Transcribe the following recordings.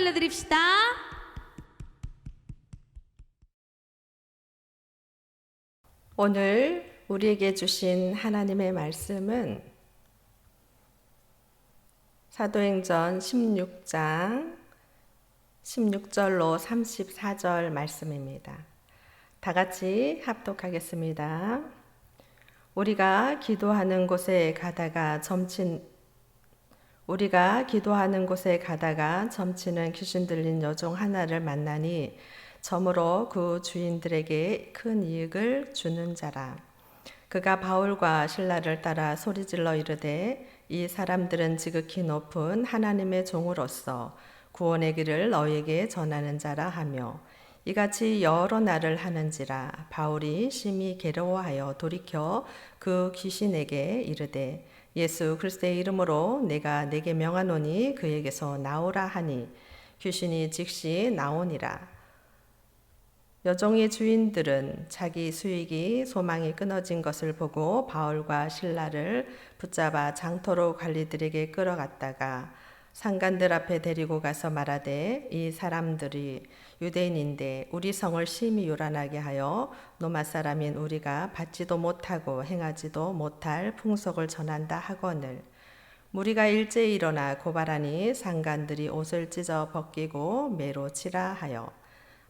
올려드립시다. 오늘 우리에게 주신 하나님의 말씀은 사도행전 16장 16절로 34절 말씀입니다. 다 같이 합독하겠습니다. 우리가 기도하는 곳에 가다가 점치는 귀신 들린 여종 하나를 만나니 점으로 그 주인들에게 큰 이익을 주는 자라. 그가 바울과 실라를 따라 소리질러 이르되 이 사람들은 지극히 높은 하나님의 종으로서 구원의 길을 너희에게 전하는 자라 하며 이같이 여러 날을 하는지라. 바울이 심히 괴로워하여 돌이켜 그 귀신에게 이르되 예수 그리스도의 이름으로 내가 네게 명하노니 그에게서 나오라 하니 귀신이 즉시 나오니라. 여종의 주인들은 자기 수익이 소망이 끊어진 것을 보고 바울과 실라를 붙잡아 장터로 관리들에게 끌어갔다가 상관들 앞에 데리고 가서 말하되 이 사람들이 유대인인데 우리 성을 심히 요란하게 하여 로마 사람인 우리가 받지도 못하고 행하지도 못할 풍속을 전한다 하거늘 무리가 일제히 일어나 고발하니 상관들이 옷을 찢어 벗기고 매로 치라 하여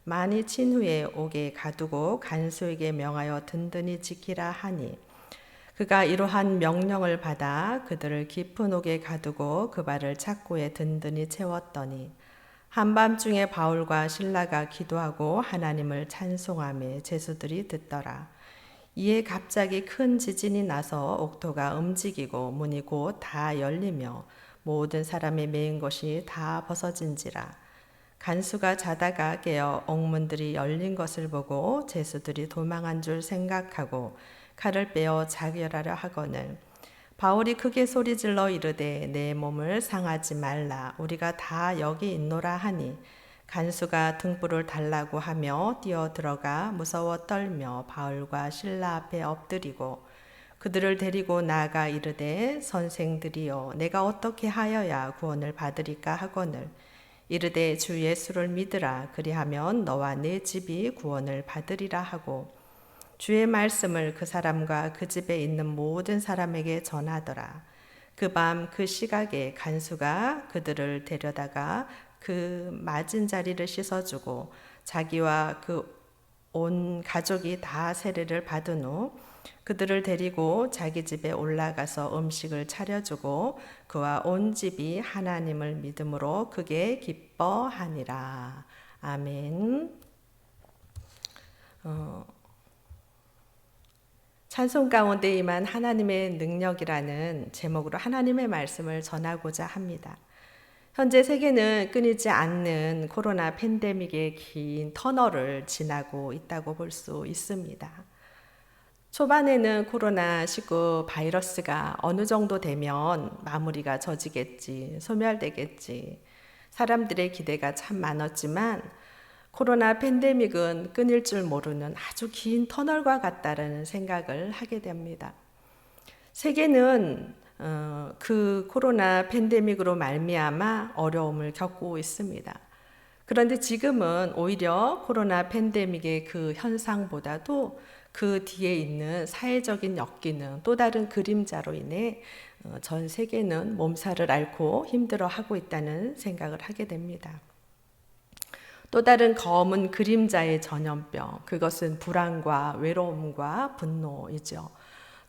많이 친 후에 옥에 가두고 간수에게 명하여 든든히 지키라 하니 그가 이러한 명령을 받아 그들을 깊은 옥에 가두고 그 발을 착고에 든든히 채웠더니 한밤중에 바울과 실라가 기도하고 하나님을 찬송하며 제수들이 듣더라. 이에 갑자기 큰 지진이 나서 옥토가 움직이고 문이 곧 다 열리며 모든 사람이 메인 것이 다 벗어진지라. 간수가 자다가 깨어 옥문들이 열린 것을 보고 제수들이 도망한 줄 생각하고 칼을 빼어 자결하려 하거늘 바울이 크게 소리질러 이르되 내 몸을 상하지 말라 우리가 다 여기 있노라 하니 간수가 등불을 달라고 하며 뛰어 들어가 무서워 떨며 바울과 실라 앞에 엎드리고 그들을 데리고 나아가 이르되 선생들이여 내가 어떻게 하여야 구원을 받으리까 하거늘 이르되 주 예수를 믿으라 그리하면 너와 네 집이 구원을 받으리라 하고 주의 말씀을 그 사람과 그 집에 있는 모든 사람에게 전하더라. 그 밤 그 시각에 간수가 그들을 데려다가 그 맞은 자리를 씻어주고 자기와 그 온 가족이 다 세례를 받은 후 그들을 데리고 자기 집에 올라가서 음식을 차려주고 그와 온 집이 하나님을 믿음으로 크게 기뻐하니라. 아멘. 찬송 가운데 임한 하나님의 능력이라는 제목으로 하나님의 말씀을 전하고자 합니다. 현재 세계는 끊이지 않는 코로나 팬데믹의 긴 터널을 지나고 있다고 볼 수 있습니다. 초반에는 코로나19 바이러스가 어느 정도 되면 마무리가 져지겠지, 소멸되겠지, 사람들의 기대가 참 많았지만 코로나 팬데믹은 끊일 줄 모르는 아주 긴 터널과 같다라는 생각을 하게 됩니다. 세계는 그 코로나 팬데믹으로 말미암아 어려움을 겪고 있습니다. 그런데 지금은 오히려 코로나 팬데믹의 그 현상보다도 그 뒤에 있는 사회적인 엮이는 또 다른 그림자로 인해 전 세계는 몸살을 앓고 힘들어하고 있다는 생각을 하게 됩니다. 또 다른 검은 그림자의 전염병, 그것은 불안과 외로움과 분노이죠.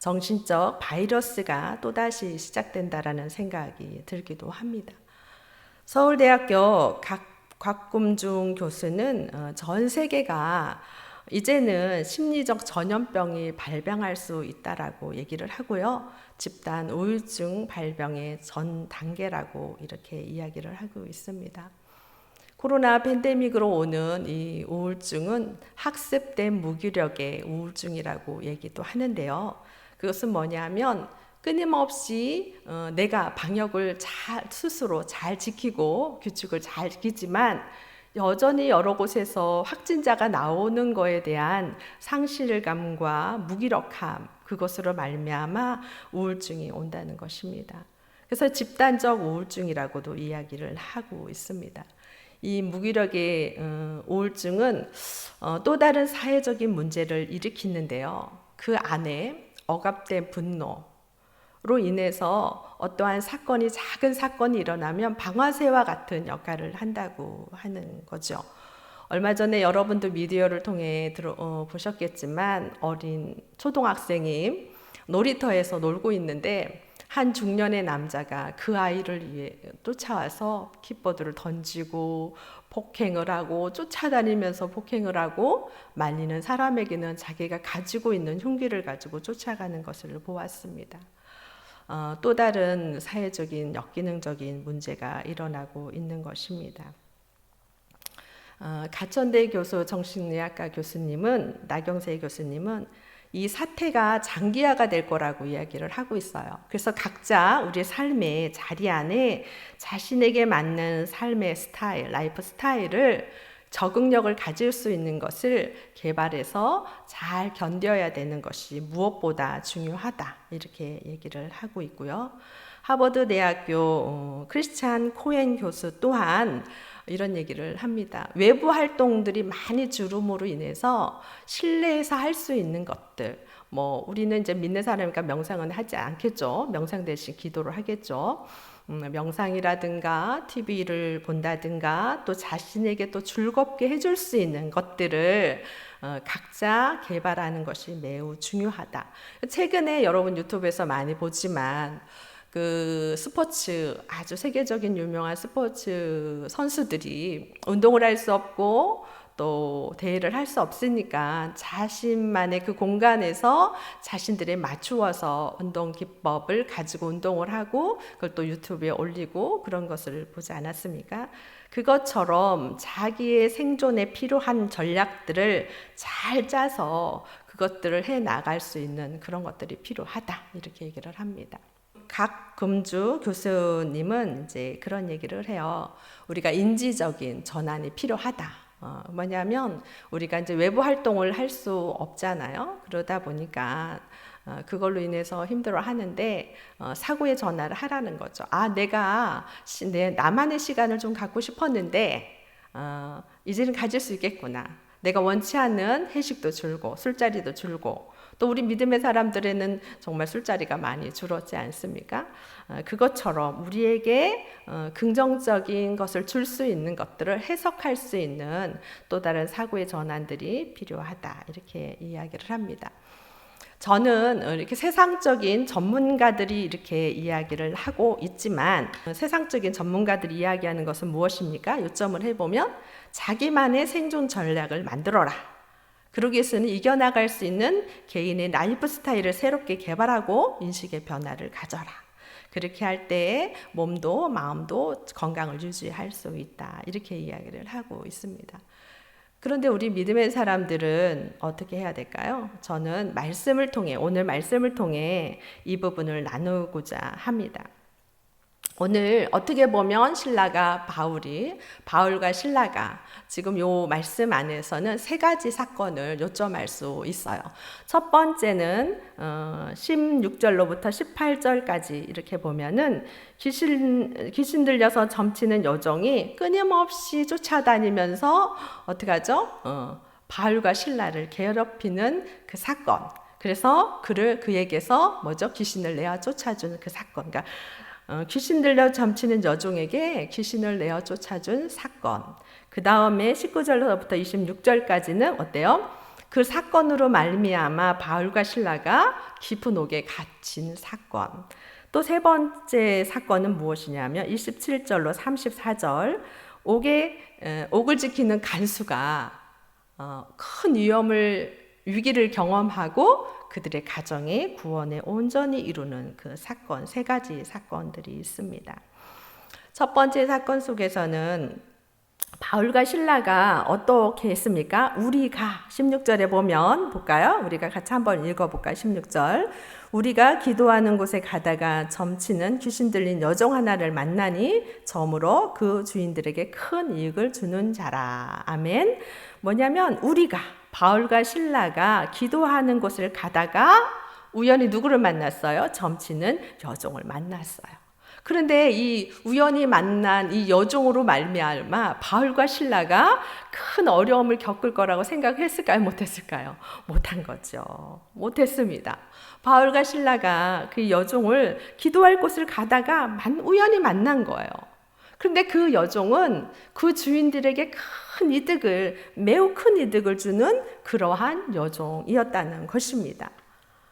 정신적 바이러스가 또다시 시작된다라는 생각이 들기도 합니다. 서울대학교 곽금중 교수는 전 세계가 이제는 심리적 전염병이 발병할 수 있다라고 얘기를 하고요. 집단 우울증 발병의 전 단계라고 이렇게 이야기를 하고 있습니다. 코로나 팬데믹으로 오는 이 우울증은 학습된 무기력의 우울증이라고 얘기도 하는데요. 그것은 뭐냐면 끊임없이 내가 방역을 스스로 잘 지키고 규칙을 잘 지키지만 여전히 여러 곳에서 확진자가 나오는 거에 대한 상실감과 무기력함, 그것으로 말미암아 우울증이 온다는 것입니다. 그래서 집단적 우울증이라고도 이야기를 하고 있습니다. 이 무기력의 우울증은 또 다른 사회적인 문제를 일으키는데요. 그 안에 억압된 분노로 인해서 어떠한 사건이, 작은 사건이 일어나면 방아쇠와 같은 역할을 한다고 하는 거죠. 얼마 전에 여러분도 미디어를 통해 보셨겠지만 어린 초등학생이 놀이터에서 놀고 있는데 한 중년의 남자가 그 아이를 위해 쫓아와서 킥보드를 던지고 폭행을 하고 쫓아다니면서 폭행을 하고 말리는 사람에게는 자기가 가지고 있는 흉기를 가지고 쫓아가는 것을 보았습니다. 또 다른 사회적인 역기능적인 문제가 일어나고 있는 것입니다. 가천대 교수 정신의학과 교수님은 나경세 교수님은 이 사태가 장기화가 될 거라고 이야기를 하고 있어요. 그래서 각자 우리의 삶의 자리 안에 자신에게 맞는 삶의 스타일, 라이프 스타일을 적응력을 가질 수 있는 것을 개발해서 잘 견뎌야 되는 것이 무엇보다 중요하다, 이렇게 얘기를 하고 있고요. 하버드 대학교 크리스찬 코엔 교수 또한 이런 얘기를 합니다. 외부 활동들이 많이 줄음으로 인해서 실내에서 할 수 있는 것들, 우리는 이제 믿는 사람이니까 명상은 하지 않겠죠. 명상 대신 기도를 하겠죠. 명상이라든가 TV를 본다든가 또 자신에게 또 즐겁게 해줄 수 있는 것들을 각자 개발하는 것이 매우 중요하다. 최근에 여러분 유튜브에서 많이 보지만 그 스포츠, 아주 세계적인 유명한 스포츠 선수들이 운동을 할 수 없고 또 대회를 할 수 없으니까 자신만의 그 공간에서 자신들에 맞추어서 운동 기법을 가지고 운동을 하고 그걸 또 유튜브에 올리고 그런 것을 보지 않았습니까? 그것처럼 자기의 생존에 필요한 전략들을 잘 짜서 그것들을 해 나갈 수 있는 그런 것들이 필요하다, 이렇게 얘기를 합니다. 각금주 교수님은 이제 그런 얘기를 해요. 우리가 인지적인 전환이 필요하다. 뭐냐면 우리가 이제 외부 활동을 할 수 없잖아요. 그러다 보니까 그걸로 인해서 힘들어 하는데 사고의 전환을 하라는 거죠. 내가 나만의 시간을 좀 갖고 싶었는데 이제는 가질 수 있겠구나. 내가 원치 않는 회식도 줄고 술자리도 줄고 또 우리 믿음의 사람들에는 정말 술자리가 많이 줄었지 않습니까? 그것처럼 우리에게 긍정적인 것을 줄 수 있는 것들을 해석할 수 있는 또 다른 사고의 전환들이 필요하다, 이렇게 이야기를 합니다. 저는 이렇게 세상적인 전문가들이 이렇게 이야기를 하고 있지만 세상적인 전문가들이 이야기하는 것은 무엇입니까? 요점을 해보면 자기만의 생존 전략을 만들어라. 그러기 위해서는 이겨나갈 수 있는 개인의 라이프 스타일을 새롭게 개발하고 인식의 변화를 가져라. 그렇게 할 때에 몸도 마음도 건강을 유지할 수 있다, 이렇게 이야기를 하고 있습니다. 그런데 우리 믿음의 사람들은 어떻게 해야 될까요? 저는 오늘 말씀을 통해 이 부분을 나누고자 합니다. 오늘 어떻게 보면 바울과 신라가 지금 요 말씀 안에서는 세 가지 사건을 요점할 수 있어요. 첫 번째는 16절로부터 18절까지 이렇게 보면은 귀신 들려서 점치는 여종이 끊임없이 쫓아다니면서 어떻게 하죠? 바울과 신라를 괴롭히는 그 사건. 그래서 그에게서 귀신을 내어 쫓아주는 그 사건. 그러니까 귀신 들려 점치는 여종에게 귀신을 내어 쫓아준 사건. 그 다음에 19절로부터 26절까지는 어때요? 그 사건으로 말미암아 바울과 신라가 깊은 옥에 갇힌 사건. 또 세 번째 사건은 무엇이냐면 27절로 34절, 옥을 지키는 간수가 큰 위기를 경험하고 그들의 가정의 구원에 온전히 이루는 그 사건, 세 가지 사건들이 있습니다. 첫 번째 사건 속에서는 바울과 신라가 어떻게 했습니까? 우리가 16절에 보면 볼까요? 우리가 같이 한번 읽어볼까요? 16절. 우리가 기도하는 곳에 가다가 점치는 귀신 들린 여종 하나를 만나니 점으로 그 주인들에게 큰 이익을 주는 자라. 아멘. 뭐냐면 우리가 바울과 신라가 기도하는 곳을 가다가 우연히 누구를 만났어요? 점치는 여종을 만났어요. 그런데 이 우연히 만난 이 여종으로 말미암아 바울과 실라가 큰 어려움을 겪을 거라고 생각했을까요? 못했을까요? 못한 거죠. 못했습니다. 바울과 실라가 그 여종을 기도할 곳을 가다가 우연히 만난 거예요. 그런데 그 여종은 그 주인들에게 매우 큰 이득을 주는 그러한 여종이었다는 것입니다.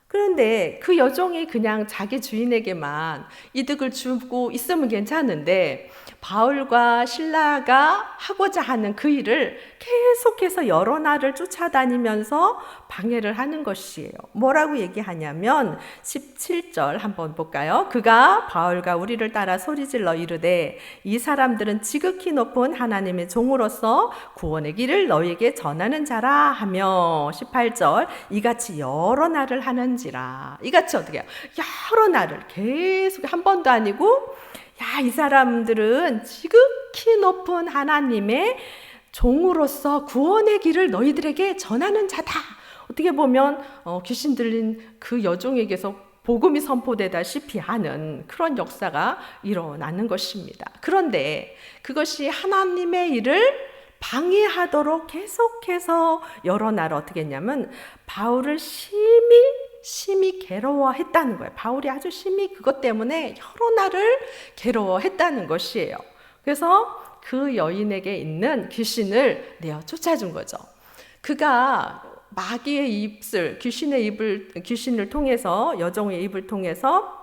그런데 그 여종이 그냥 자기 주인에게만 이득을 주고 있으면 괜찮은데 바울과 실라가 하고자 하는 그 일을 계속해서 여러 날을 쫓아다니면서 방해를 하는 것이에요. 뭐라고 얘기하냐면 17절 한번 볼까요? 그가 바울과 우리를 따라 소리질러 이르되 이 사람들은 지극히 높은 하나님의 종으로서 구원의 길을 너희에게 전하는 자라 하며 18절 이같이 여러 날을 하는지라. 이같이 어떻게 해요? 여러 날을 계속 한 번도 아니고 이 사람들은 지극히 높은 하나님의 종으로서 구원의 길을 너희들에게 전하는 자다. 어떻게 보면 귀신 들린 그 여종에게서 복음이 선포되다시피 하는 그런 역사가 일어나는 것입니다. 그런데 그것이 하나님의 일을 방해하도록 계속해서 여러 날 어떻게 했냐면 바울을 심히 괴로워했다는 거예요. 바울이 아주 심히 그것 때문에 여러 날을 괴로워했다는 것이에요. 그래서 그 여인에게 있는 귀신을 내어 쫓아준 거죠. 그가 마귀의 입술, 귀신을 통해서, 여종의 입을 통해서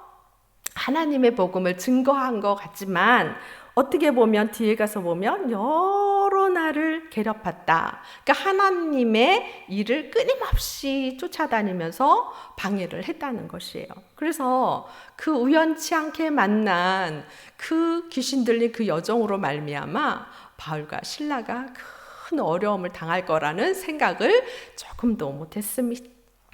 하나님의 복음을 증거한 것 같지만 어떻게 보면 뒤에 가서 보면 여러 날을 괴롭혔다. 그러니까 하나님의 일을 끊임없이 쫓아다니면서 방해를 했다는 것이에요. 그래서 그 우연치 않게 만난 그 귀신 들린 그 여종으로 말미암아 바울과 실라가 큰 어려움을 당할 거라는 생각을 조금도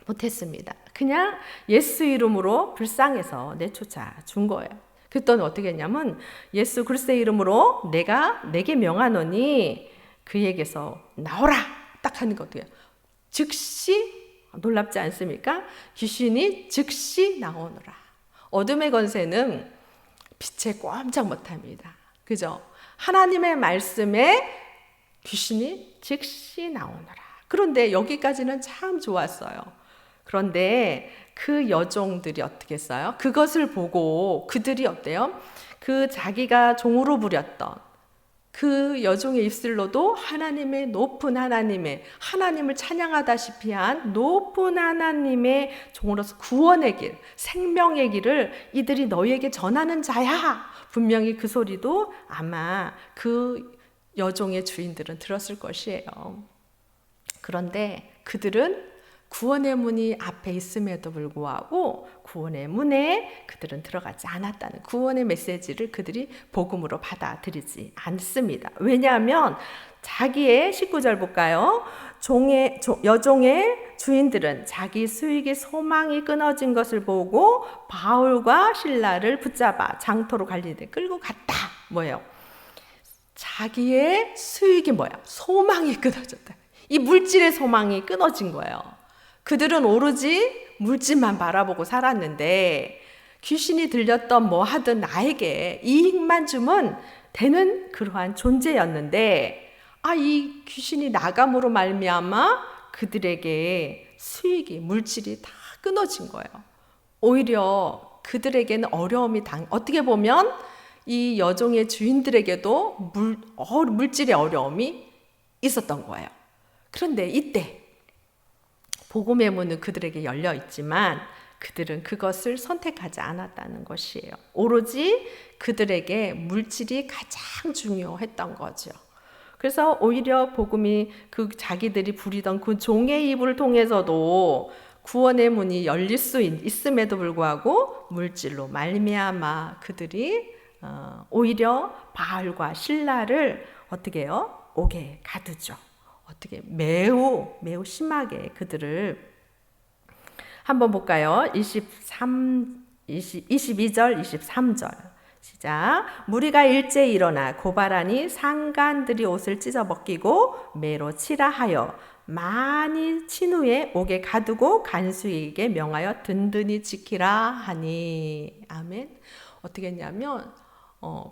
못했습니다. 그냥 예수 이름으로 불쌍해서 내쫓아 준 거예요. 그랬더니 어떻게 했냐면 예수 그리스도의 이름으로 내게 명하노니 그에게서 나오라 딱 하는 거 어떻게 해요? 즉시 놀랍지 않습니까? 귀신이 즉시 나오노라. 어둠의 권세는 빛에 꼼짝 못합니다. 그죠? 하나님의 말씀에 귀신이 즉시 나오노라. 그런데 여기까지는 참 좋았어요. 그런데 그 여종들이 어떻게 했어요? 그것을 보고 그들이 어때요? 그 자기가 종으로 부렸던 그 여종의 입술로도 높은 하나님을 찬양하다시피 한 높은 하나님의 종으로서 구원의 길, 생명의 길을 이들이 너희에게 전하는 자야. 분명히 그 소리도 아마 그 여종의 주인들은 들었을 것이에요. 그런데 그들은 구원의 문이 앞에 있음에도 불구하고 구원의 문에 그들은 들어가지 않았다는 구원의 메시지를 그들이 복음으로 받아들이지 않습니다. 왜냐하면 자기의 19절 볼까요? 여종의 주인들은 자기 수익의 소망이 끊어진 것을 보고 바울과 실라를 붙잡아 장터로 갈리되 끌고 갔다. 뭐예요? 자기의 수익이 뭐야? 소망이 끊어졌다. 이 물질의 소망이 끊어진 거예요. 그들은 오로지 물질만 바라보고 살았는데 귀신이 들렸던 뭐 하든 나에게 이익만 주면 되는 그러한 존재였는데 이 귀신이 나감으로 말미암아 그들에게 수익이 물질이 다 끊어진 거예요. 오히려 그들에게는 어떻게 보면 이 여종의 주인들에게도 물질의 어려움이 있었던 거예요. 그런데 이때 복음의 문은 그들에게 열려 있지만 그들은 그것을 선택하지 않았다는 것이에요. 오로지 그들에게 물질이 가장 중요했던 거죠. 그래서 오히려 복음이 자기들이 부리던 그 종의 입을 통해서도 구원의 문이 열릴 수 있음에도 불구하고 물질로 말미암아 그들이 오히려 바울과 실라를 어떻게 해요? 옥에 가두죠. 어떻게 매우 심하게 그들을 한번 볼까요? 22절 23절 시작. 무리가 일제히 일어나 고발하니 상관들이 옷을 찢어 벗기고 매로 치라 하여 많이 친 후에 옥에 가두고 간수에게 명하여 든든히 지키라 하니. 아멘. 어떻게 했냐면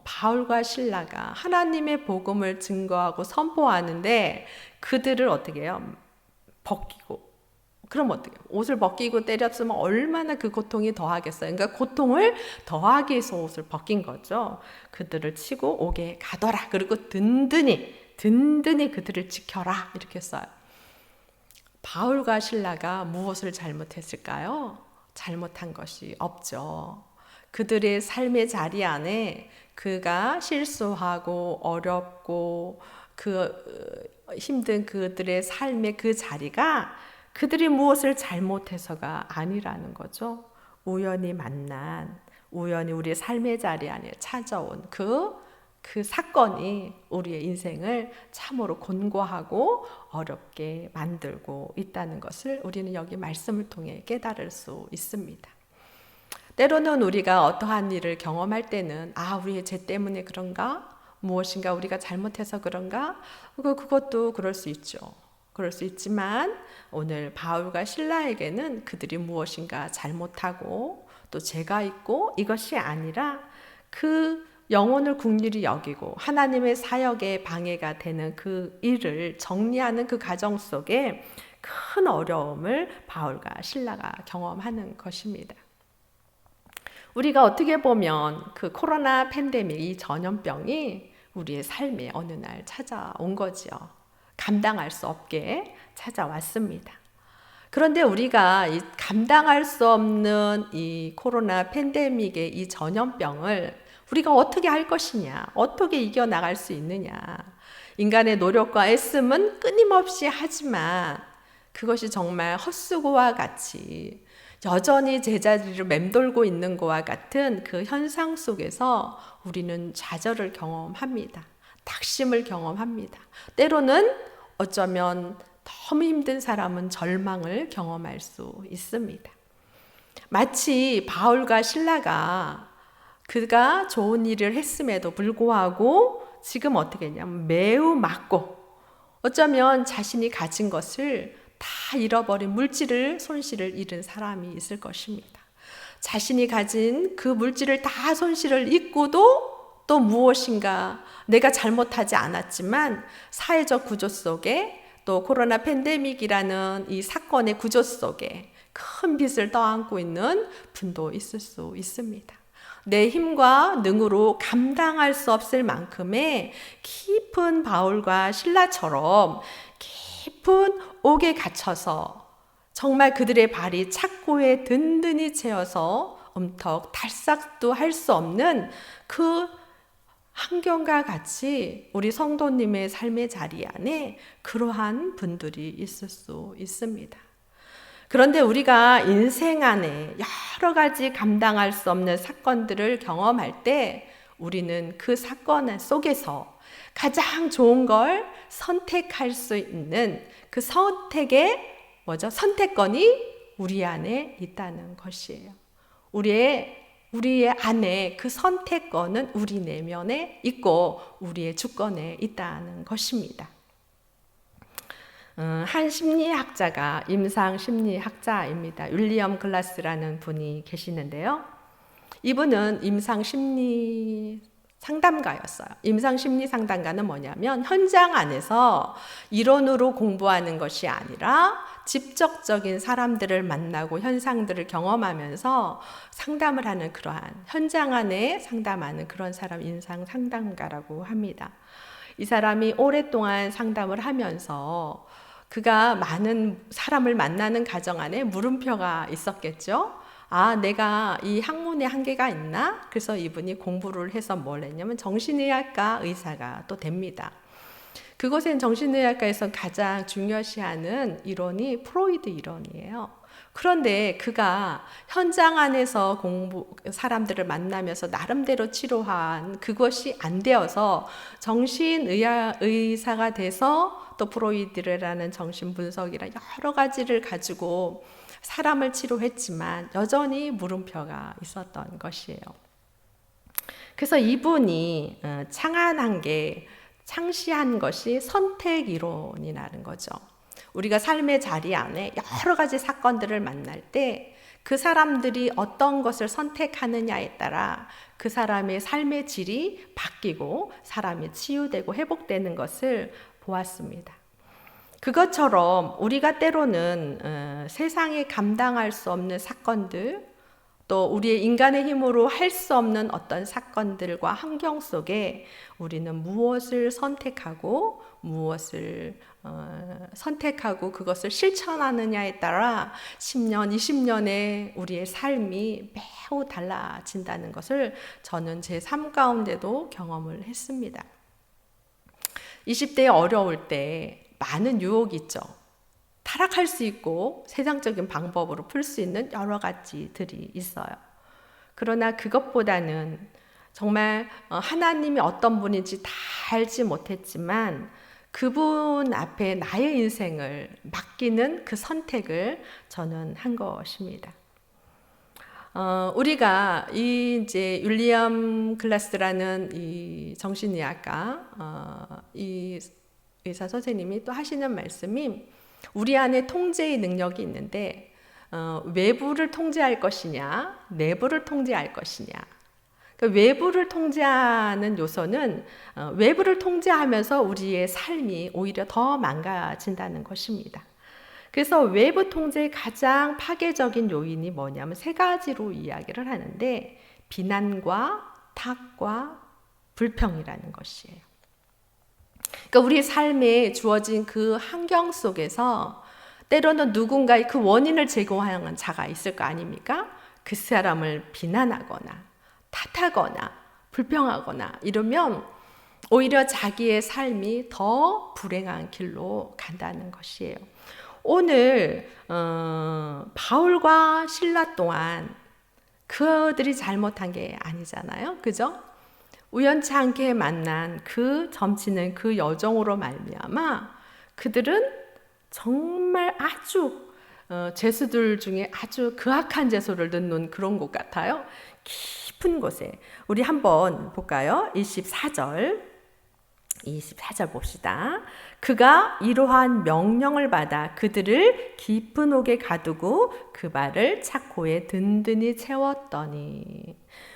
바울과 실라가 하나님의 복음을 증거하고 선포하는데 그들을 어떻게 해요? 벗기고. 그럼 어떻게 해요? 옷을 벗기고 때렸으면 얼마나 그 고통이 더하겠어요. 그러니까 고통을 더하기 위해서 옷을 벗긴 거죠. 그들을 치고 옥에 가둬라. 그리고 든든히 그들을 지켜라. 이렇게 써요. 바울과 신라가 무엇을 잘못했을까요? 잘못한 것이 없죠. 그들의 삶의 자리 안에 그가 실수하고 어렵고 힘든 그들의 삶의 그 자리가 그들이 무엇을 잘못해서가 아니라는 거죠. 우연히 만난, 우연히 우리의 삶의 자리 안에 찾아온 그 사건이 우리의 인생을 참으로 곤고하고 어렵게 만들고 있다는 것을 우리는 여기 말씀을 통해 깨달을 수 있습니다. 때로는 우리가 어떠한 일을 경험할 때는 우리의 죄 때문에 그런가? 무엇인가 우리가 잘못해서 그런가? 그것도 그럴 수 있죠. 그럴 수 있지만 오늘 바울과 실라에게는 그들이 무엇인가 잘못하고 또 죄가 있고 이것이 아니라 그 영혼을 긍휼히 여기고 하나님의 사역에 방해가 되는 그 일을 정리하는 그 과정 속에 큰 어려움을 바울과 실라가 경험하는 것입니다. 우리가 어떻게 보면 그 코로나 팬데믹, 이 전염병이 우리의 삶에 어느 날 찾아온 거지요. 감당할 수 없게 찾아왔습니다. 그런데 우리가 이 감당할 수 없는 이 코로나 팬데믹의 이 전염병을 우리가 어떻게 할 것이냐, 어떻게 이겨나갈 수 있느냐. 인간의 노력과 애씀은 끊임없이 하지만 그것이 정말 헛수고와 같이 여전히 제자리를 맴돌고 있는 것과 같은 그 현상 속에서 우리는 좌절을 경험합니다. 낙심을 경험합니다. 때로는 어쩌면 너무 힘든 사람은 절망을 경험할 수 있습니다. 마치 바울과 실라가 그가 좋은 일을 했음에도 불구하고 지금 어떻게 했냐면 매우 막고 어쩌면 자신이 가진 것을 다 잃어버린 물질을 손실을 입은 사람이 있을 것입니다. 자신이 가진 그 물질을 다 손실을 입고도 또 무엇인가 내가 잘못하지 않았지만 사회적 구조 속에 또 코로나 팬데믹이라는 이 사건의 구조 속에 큰 빚을 떠안고 있는 분도 있을 수 있습니다. 내 힘과 능으로 감당할 수 없을 만큼의 깊은 바울과 실라처럼 깊은 옥에 갇혀서 정말 그들의 발이 착고에 든든히 채어서 움턱 탈삭도 할 수 없는 그 환경과 같이 우리 성도님의 삶의 자리 안에 그러한 분들이 있을 수 있습니다. 그런데 우리가 인생 안에 여러 가지 감당할 수 없는 사건들을 경험할 때 우리는 그 사건 속에서 가장 좋은 걸 선택할 수 있는 그 선택권이 우리 안에 있다는 것이에요. 우리의 안에 그 선택권은 우리 내면에 있고 우리의 주권에 있다는 것입니다. 한 심리학자가 임상 심리학자입니다. 윌리엄 글라스라는 분이 계시는데요. 이분은 임상 심리 상담가였어요. 임상 심리 상담가는 뭐냐면 현장 안에서 이론으로 공부하는 것이 아니라 직접적인 사람들을 만나고 현상들을 경험하면서 상담을 하는 그러한 현장 안에 상담하는 그런 사람 임상 상담가라고 합니다. 이 사람이 오랫동안 상담을 하면서 그가 많은 사람을 만나는 과정 안에 물음표가 있었겠죠. 내가 이 학문에 한계가 있나? 그래서 이분이 공부를 해서 뭘 했냐면 정신의학과 의사가 또 됩니다. 그곳엔 정신의학과에서 가장 중요시하는 이론이 프로이드 이론이에요. 그런데 그가 현장 안에서 사람들을 만나면서 나름대로 치료한 그것이 안 되어서 정신의사가 돼서 또 프로이드라는 정신분석이라 여러 가지를 가지고 사람을 치료했지만 여전히 물음표가 있었던 것이에요. 그래서 이분이 창시한 것이 선택 이론이라는 거죠. 우리가 삶의 자리 안에 여러 가지 사건들을 만날 때 그 사람들이 어떤 것을 선택하느냐에 따라 그 사람의 삶의 질이 바뀌고 사람이 치유되고 회복되는 것을 보았습니다. 그것처럼 우리가 때로는 세상에 감당할 수 없는 사건들, 또 우리의 인간의 힘으로 할 수 없는 어떤 사건들과 환경 속에 우리는 무엇을 선택하고 그것을 실천하느냐에 따라 10년, 20년의 우리의 삶이 매우 달라진다는 것을 저는 제 삶 가운데도 경험을 했습니다. 20대에 어려울 때 많은 유혹이 있죠. 타락할 수 있고 세상적인 방법으로 풀 수 있는 여러 가지들이 있어요. 그러나 그것보다는 정말 하나님이 어떤 분인지 다 알지 못했지만 그분 앞에 나의 인생을 맡기는 그 선택을 저는 한 것입니다. 우리가 이제 윌리엄 글라스라는 이 정신의학가 이 의사 선생님이 또 하시는 말씀이 우리 안에 통제의 능력이 있는데 외부를 통제할 것이냐, 내부를 통제할 것이냐. 그러니까 외부를 통제하는 요소는 외부를 통제하면서 우리의 삶이 오히려 더 망가진다는 것입니다. 그래서 외부 통제의 가장 파괴적인 요인이 뭐냐면 세 가지로 이야기를 하는데 비난과 탓과 불평이라는 것이에요. 그러니까 우리 삶에 주어진 그 환경 속에서 때로는 누군가의 그 원인을 제공하는 자가 있을 거 아닙니까? 그 사람을 비난하거나 탓하거나 불평하거나 이러면 오히려 자기의 삶이 더 불행한 길로 간다는 것이에요. 오늘 바울과 실라 또한 그들이 잘못한 게 아니잖아요. 그죠? 우연치 않게 만난 그 점치는 그 여정으로 말미암아 그들은 정말 아주 죄수들 중에 아주 그악한 죄수를 넣는 그런 곳 같아요. 깊은 곳에. 우리 한번 볼까요? 24절 봅시다. 그가 이러한 명령을 받아 그들을 깊은 옥에 가두고 그 발을 착고에 든든히 채웠더니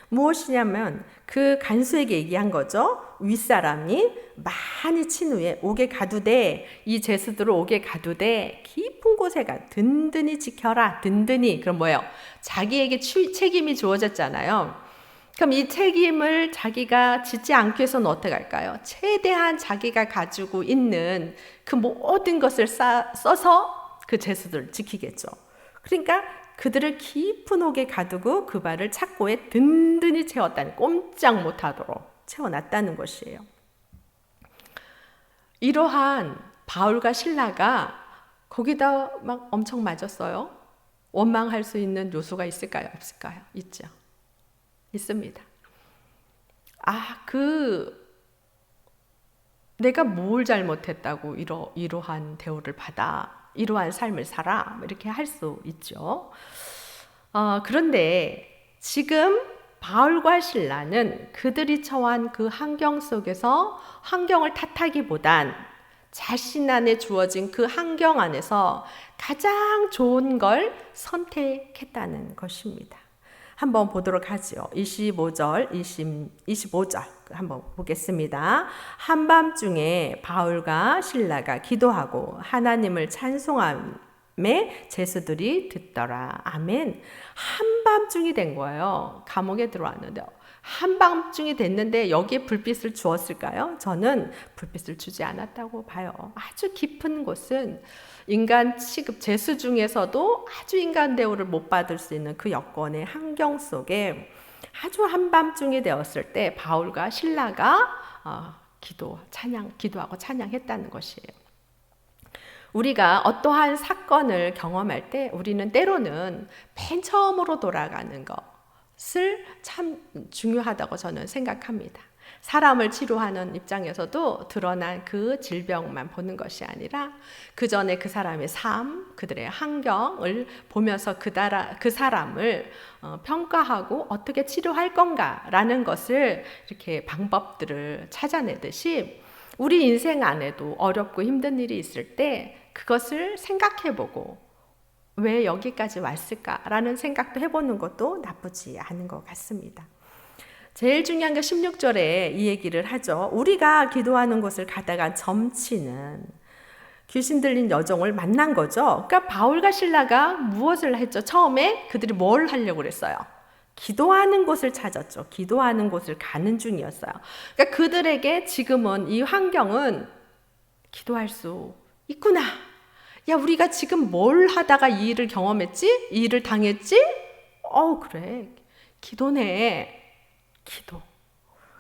무엇이냐면 그 간수에게 얘기한 거죠. 윗사람이 많이 친 후에 옥에 가두되 이 죄수들을 옥에 가두되 깊은 곳에 가 든든히 지켜라. 든든히 그럼 뭐예요? 자기에게 책임이 주어졌잖아요. 그럼 이 책임을 자기가 짓지 않기 위해서는 어떻게 할까요? 최대한 자기가 가지고 있는 그 모든 것을 써서 그 죄수들을 지키겠죠. 그러니까 그들을 깊은 옥에 가두고 그 발을 착고에 든든히 채웠다는, 꼼짝 못하도록 채워놨다는 것이에요. 이러한 바울과 실라가 거기다 막 엄청 맞았어요. 원망할 수 있는 요소가 있을까요? 없을까요? 있죠. 있습니다. 내가 뭘 잘못했다고 이러한 대우를 받아, 이러한 삶을 살아, 이렇게 할 수 있죠. 그런데 지금 바울과 실라는 그들이 처한 그 환경 속에서 환경을 탓하기보단 자신 안에 주어진 그 환경 안에서 가장 좋은 걸 선택했다는 것입니다. 한번 보도록 하죠. 25절 한번 보겠습니다. 한밤중에 바울과 실라가 기도하고 하나님을 찬송함에 죄수들이 듣더라. 아멘. 한밤중이 된 거예요. 감옥에 들어왔는데 한밤중이 됐는데 여기에 불빛을 주었을까요? 저는 불빛을 주지 않았다고 봐요. 아주 깊은 곳은 인간 취급 죄수 중에서도 아주 인간 대우를 못 받을 수 있는 그 여건의 환경 속에 아주 한밤중이 되었을 때 바울과 실라가 기도하고 찬양했다는 것이에요. 우리가 어떠한 사건을 경험할 때 우리는 때로는 맨 처음으로 돌아가는 것을 참 중요하다고 저는 생각합니다. 사람을 치료하는 입장에서도 드러난 그 질병만 보는 것이 아니라 그 전에 그 사람의 삶, 그들의 환경을 보면서 그 사람을 평가하고 어떻게 치료할 건가라는 것을 이렇게 방법들을 찾아내듯이 우리 인생 안에도 어렵고 힘든 일이 있을 때 그것을 생각해보고 왜 여기까지 왔을까라는 생각도 해보는 것도 나쁘지 않은 것 같습니다. 제일 중요한 게 16절에 이 얘기를 하죠. 우리가 기도하는 곳을 가다가 점치는 귀신 들린 여종을 만난 거죠. 그러니까 바울과 실라가 무엇을 했죠? 처음에 그들이 뭘 하려고 그랬어요? 기도하는 곳을 찾았죠. 기도하는 곳을 가는 중이었어요. 그러니까 그들에게 지금은 이 환경은 기도할 수 있구나. 야, 우리가 지금 뭘 하다가 이 일을 경험했지? 이 일을 당했지? 그래. 기도네. 기도.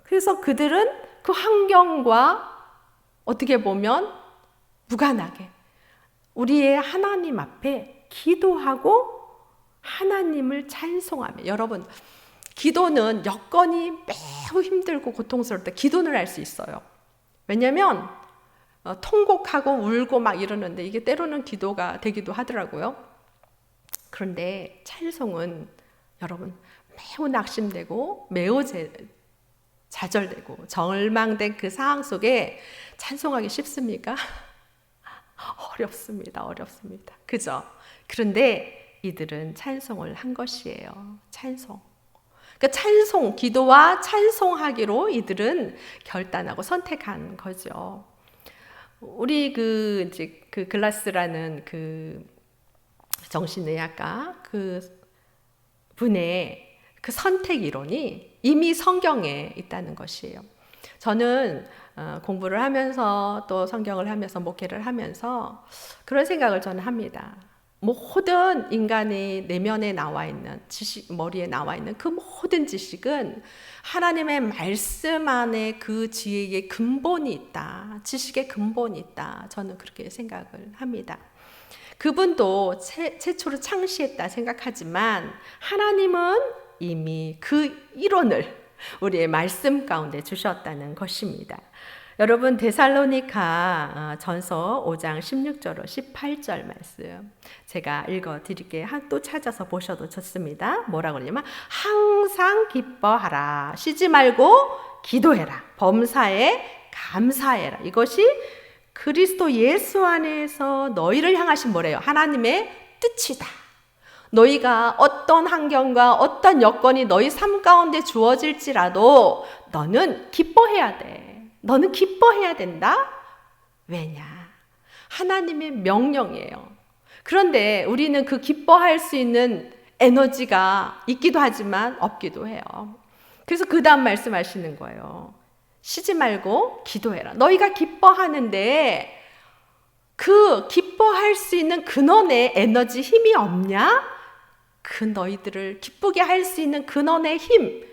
그래서 그들은 그 환경과 어떻게 보면 무관하게 우리의 하나님 앞에 기도하고 하나님을 찬송하며, 여러분, 기도는 여건이 매우 힘들고 고통스러울 때 기도를 할 수 있어요. 왜냐하면 통곡하고 울고 막 이러는데 이게 때로는 기도가 되기도 하더라고요. 그런데 찬송은 여러분 매우 낙심되고 매우 좌절되고 절망된 그 상황 속에 찬송하기 쉽습니까? 어렵습니다. 그죠? 그런데 이들은 찬송을 한 것이에요. 찬송. 그러니까 찬송, 기도와 찬송하기로 이들은 결단하고 선택한 거죠. 우리 그 글라스라는 그 정신의학과 그 분의 그 선택 이론이 이미 성경에 있다는 것이에요. 저는 공부를 하면서 또 성경을 하면서 목회를 하면서 그런 생각을 저는 합니다. 모든 인간의 내면에 나와 있는 지식, 머리에 나와 있는 그 모든 지식은 하나님의 말씀 안에 그 지혜의 근본이 있다. 지식의 근본이 있다. 저는 그렇게 생각을 합니다. 그분도 최초로 창시했다 생각하지만 하나님은 이미 그 이론을 우리의 말씀 가운데 주셨다는 것입니다. 여러분, 데살로니가 전서 5장 16절로 18절 말씀 제가 읽어드릴게요. 또 찾아서 보셔도 좋습니다. 뭐라고 그러냐면 항상 기뻐하라, 쉬지 말고 기도해라, 범사에 감사해라. 이것이 그리스도 예수 안에서 너희를 향하신 뭐래요? 하나님의 뜻이다. 너희가 어떤 환경과 어떤 여건이 너희 삶 가운데 주어질지라도 너는 기뻐해야 돼. 너는 기뻐해야 된다. 왜냐? 하나님의 명령이에요. 그런데 우리는 그 기뻐할 수 있는 에너지가 있기도 하지만 없기도 해요. 그래서 그 다음 말씀하시는 거예요. 쉬지 말고 기도해라. 너희가 기뻐하는데 그 기뻐할 수 있는 근원의 에너지, 힘이 없냐? 그 너희들을 기쁘게 할 수 있는 근원의 힘,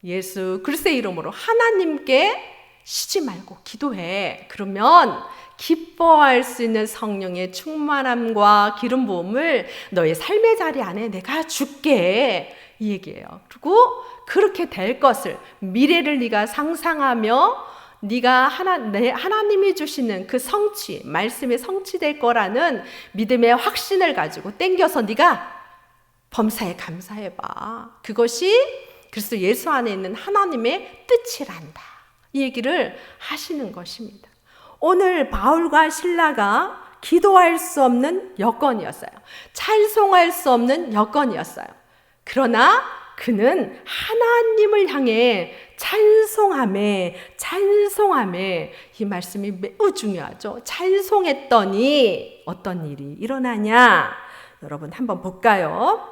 예수 그리스도의 이름으로 하나님께 쉬지 말고 기도해. 그러면 기뻐할 수 있는 성령의 충만함과 기름 부음을 너의 삶의 자리 안에 내가 줄게, 이 얘기예요. 그리고 그렇게 될 것을, 미래를 네가 상상하며 네가 하나님이 주시는 그 성취, 말씀이 성취될 거라는 믿음의 확신을 가지고 땡겨서 네가 범사에 감사해봐. 그것이 그리스도 예수 안에 있는 하나님의 뜻이란다. 이 얘기를 하시는 것입니다. 오늘 바울과 실라가 기도할 수 없는 여건이었어요. 찬송할 수 없는 여건이었어요. 그러나 그는 하나님을 향해 찬송함에 이 말씀이 매우 중요하죠. 찬송했더니 어떤 일이 일어나냐? 여러분 한번 볼까요?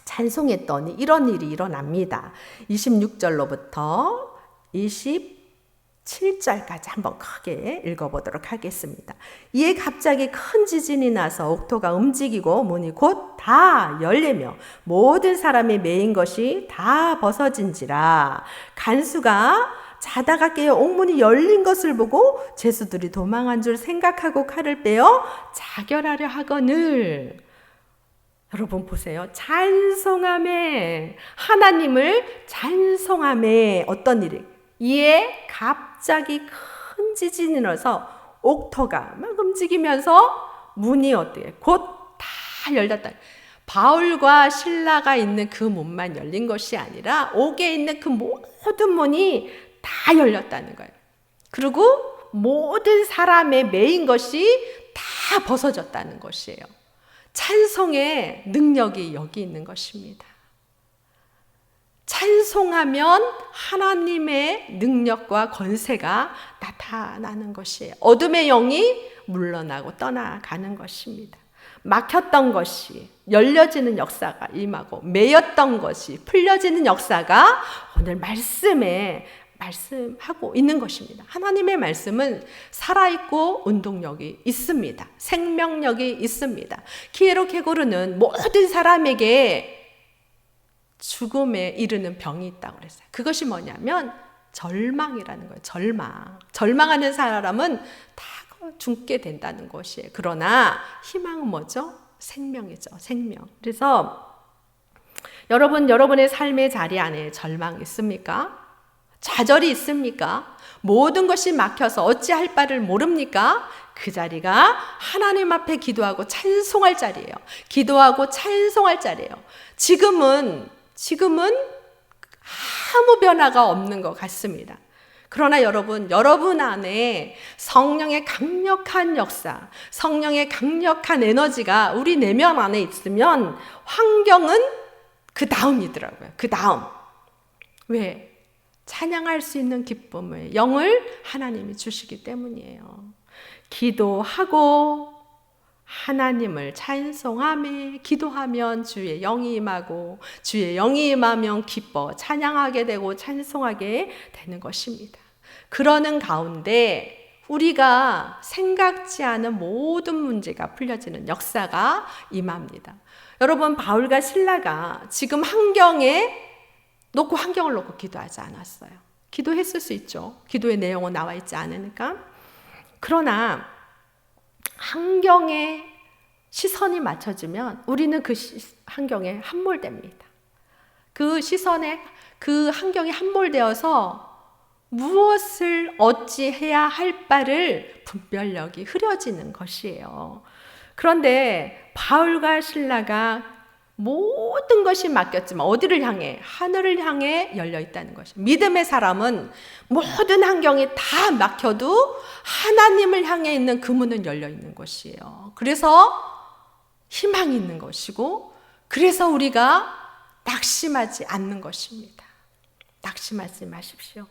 찬송했더니 이런 일이 일어납니다. 26절로부터 27절까지 한번 크게 읽어보도록 하겠습니다. 이에 갑자기 큰 지진이 나서 옥토가 움직이고 문이 곧 다 열리며 모든 사람이 매인 것이 다 벗어진지라. 간수가 자다가 깨어 옥문이 열린 것을 보고 죄수들이 도망한 줄 생각하고 칼을 빼어 자결하려 하거늘. 여러분 보세요. 찬송함에, 하나님을 찬송함에 어떤 일이? 이에 갑자기 큰 지진이 나서 옥토가 막 움직이면서 문이 어떻게? 곧 다 열렸다. 바울과 실라가 있는 그 문만 열린 것이 아니라 옥에 있는 그 모든 문이 다 열렸다는 거예요. 그리고 모든 사람의 매인 것이 다 벗어졌다는 것이에요. 찬송의 능력이 여기 있는 것입니다. 찬송하면 하나님의 능력과 권세가 나타나는 것이에요. 어둠의 영이 물러나고 떠나가는 것입니다. 막혔던 것이 열려지는 역사가 임하고 매였던 것이 풀려지는 역사가 오늘 말씀에 말씀하고 있는 것입니다. 하나님의 말씀은 살아있고 운동력이 있습니다. 생명력이 있습니다. 키에로케고르는 모든 사람에게 죽음에 이르는 병이 있다고 그랬어요. 그것이 뭐냐면 절망이라는 거예요. 절망하는 사람은 다 죽게 된다는 것이에요. 그러나 희망은 뭐죠? 생명이죠. 생명. 그래서 여러분의 삶의 자리 안에 절망이 있습니까? 좌절이 있습니까? 모든 것이 막혀서 어찌할 바를 모릅니까? 그 자리가 하나님 앞에 기도하고 찬송할 자리예요. 기도하고 찬송할 자리예요. 지금은 아무 변화가 없는 것 같습니다. 그러나 여러분 안에 성령의 강력한 역사, 성령의 강력한 에너지가 우리 내면 안에 있으면 환경은 그 다음이더라고요. 그 다음. 왜? 찬양할 수 있는 기쁨을, 영을 하나님이 주시기 때문이에요. 기도하고 하나님을 찬송하며 기도하면 주의 영이 임하고 주의 영이 임하면 기뻐 찬양하게 되고 찬송하게 되는 것입니다. 그러는 가운데 우리가 생각지 않은 모든 문제가 풀려지는 역사가 임합니다. 여러분, 바울과 실라가 지금 환경을 놓고 기도하지 않았어요. 기도했을 수 있죠. 기도의 내용은 나와 있지 않으니까. 그러나 환경에 시선이 맞춰지면 우리는 그 환경에 함몰됩니다. 그 시선에, 그 환경에 함몰되어서 무엇을 어찌해야 할 바를 분별력이 흐려지는 것이에요. 그런데 바울과 실라가 모든 것이 맡겼지만 어디를 향해? 하늘을 향해 열려 있다는 것이에요. 믿음의 사람은 모든 환경이 다 막혀도 하나님을 향해 있는 그 문은 열려 있는 것이에요. 그래서 희망이 있는 것이고, 그래서 우리가 낙심하지 않는 것입니다. 낙심하지 마십시오.